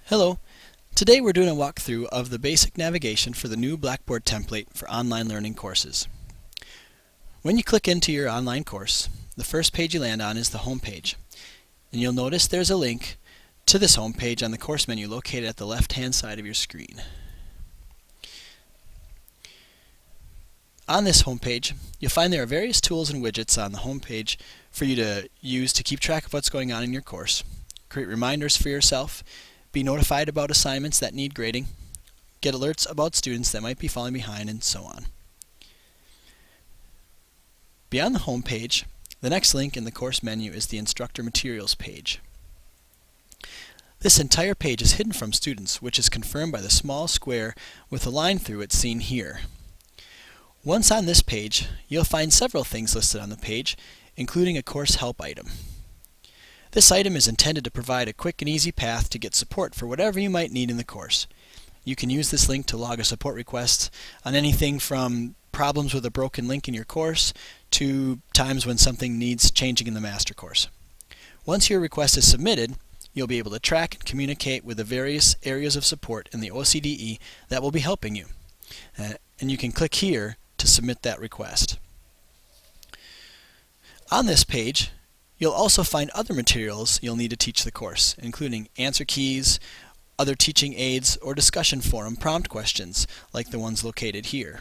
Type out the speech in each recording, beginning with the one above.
Hello. Today we're doing a walkthrough of the basic navigation for the new Blackboard template for online learning courses. When you click into your online course, the first page you land on is the home page. And you'll notice there's a link to this home page on the course menu located at the left-hand side of your screen. On this home page, you'll find there are various tools and widgets on the home page for you to use to keep track of what's going on in your course, create reminders for yourself, be notified about assignments that need grading, get alerts about students that might be falling behind, and so on. Beyond the home page, the next link in the course menu is the Instructor Materials page. This entire page is hidden from students, which is confirmed by the small square with a line through it seen here. Once on this page, you'll find several things listed on the page, including a course help item. This item is intended to provide a quick and easy path to get support for whatever you might need in the course. You can use this link to log a support request on anything from problems with a broken link in your course to times when something needs changing in the master course. Once your request is submitted, you'll be able to track and communicate with the various areas of support in the OCDE that will be helping you. And you can click here to submit that request. On this page, you'll also find other materials you'll need to teach the course, including answer keys, other teaching aids, or discussion forum prompt questions like the ones located here.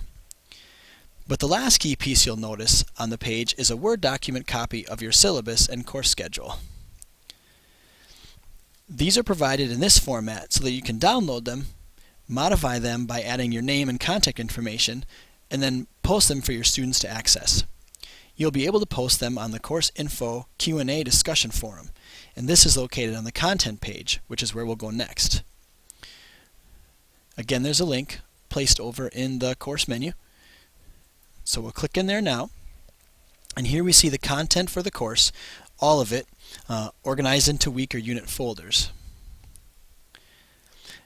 But the last key piece you'll notice on the page is a Word document copy of your syllabus and course schedule. These are provided in this format so that you can download them, modify them by adding your name and contact information, and then post them for your students to access. You'll be able to post them on the Course Info Q&A discussion forum, and this is located on the content page, which is where we'll go next. Again, there's a link placed over in the course menu. So we'll click in there now, and here we see the content for the course, all of it organized into week or unit folders.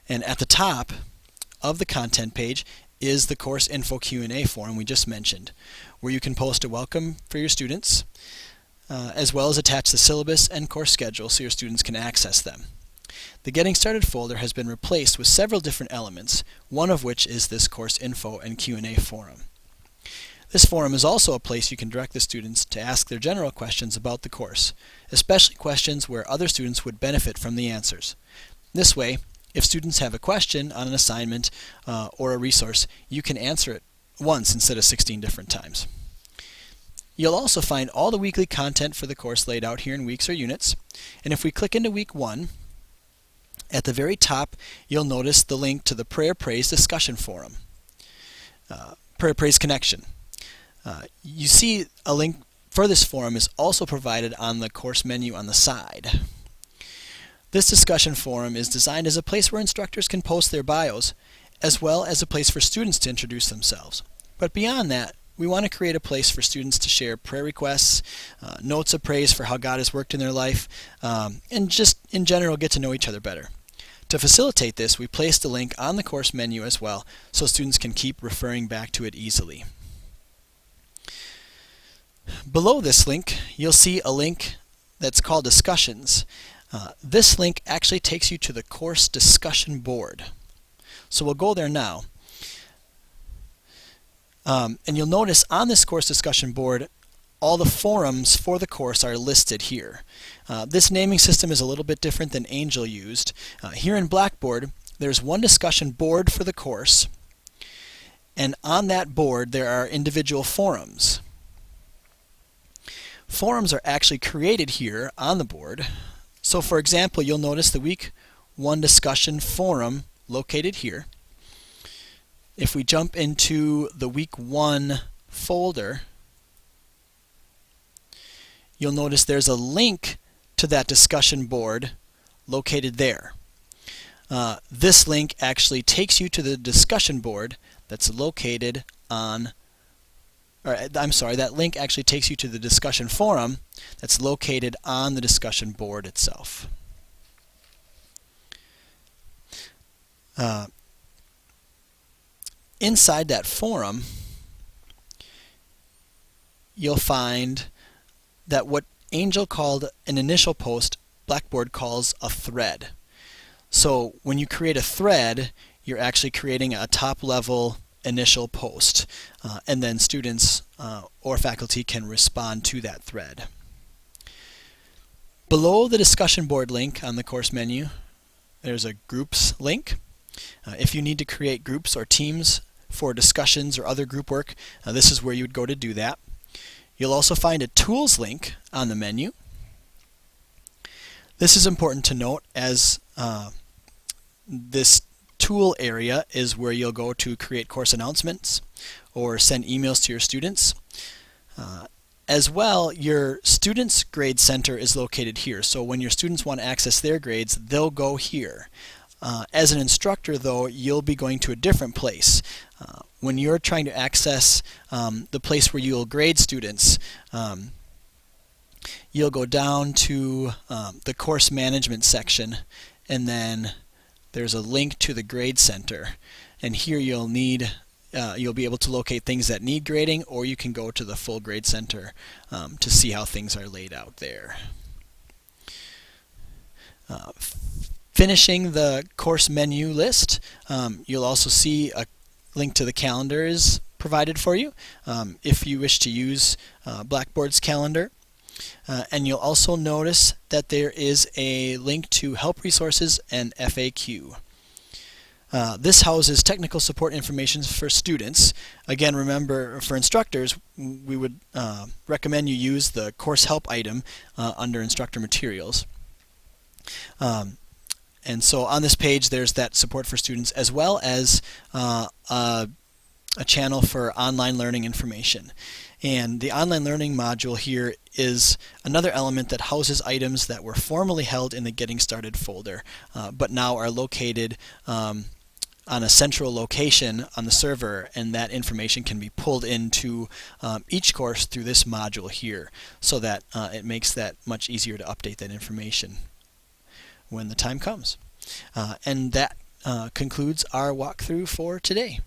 And at the top of the content page is the Course Info Q&A forum we just mentioned, where you can post a welcome for your students, as well as attach the syllabus and course schedule so your students can access them. The Getting Started folder has been replaced with several different elements, one of which is this Course Info and Q&A forum. This forum is also a place you can direct the students to ask their general questions about the course, especially questions where other students would benefit from the answers. This way, if students have a question on an assignment or a resource, you can answer it once instead of 16 different times. You'll also find all the weekly content for the course laid out here in weeks or units. And if we click into week 1, at the very top you'll notice the link to the Prayer Praise discussion forum, Prayer Praise connection. You see a link for this forum is also provided on the course menu on the side. This discussion forum is designed as a place where instructors can post their bios, as well as a place for students to introduce themselves. But beyond that, we want to create a place for students to share prayer requests, notes of praise for how God has worked in their life, and just in general get to know each other better. To facilitate this, we placed a link on the course menu as well, so students can keep referring back to it easily. Below this link, you'll see a link that's called Discussions. This link actually takes you to the course discussion board. So we'll go there now. And you'll notice on this course discussion board, all the forums for the course are listed here. This naming system is a little bit different than Angel used. Here in Blackboard, there's one discussion board for the course, and on that board there are individual forums. Forums are actually created here on the board. So for example, you'll notice the week 1 discussion forum located here. If we jump into the week 1 folder, you'll notice there's a link to that discussion board located there. This link actually takes you to the discussion board that's located on that link actually takes you to the discussion forum that's located on the discussion board itself. Inside that forum, you'll find that what Angel called an initial post, Blackboard calls a thread. So when you create a thread, you're actually creating a top-level initial post, and then students or faculty can respond to that thread. Below the discussion board link on the course menu, there's a groups link. If you need to create groups or teams for discussions or other group work, this is where you would go to do that. You'll also find a tools link on the menu. This is important to note, as this tool area is where you'll go to create course announcements or send emails to your students. As well, your Students Grade Center is located here. So when your students want to access their grades, they'll go here. As an instructor, though, you'll be going to a different place. When you're trying to access the place where you'll grade students, you'll go down to the course management section, and then there's a link to the grade center. And here you'll be able to locate things that need grading, or you can go to the full grade center to see how things are laid out there. Finishing the course menu list, you'll also see a link to the calendar is provided for you if you wish to use Blackboard's calendar. And you'll also notice that there is a link to help resources and FAQ. This houses technical support information for students. Again, remember, for instructors, we would recommend you use the course help item under instructor materials. And so on this page, there's that support for students, as well as a channel for online learning information. And the online learning module here is another element that houses items that were formerly held in the Getting Started folder, but now are located on a central location on the server, and that information can be pulled into each course through this module here, so that it makes that much easier to update that information when the time comes. And that concludes our walkthrough for today.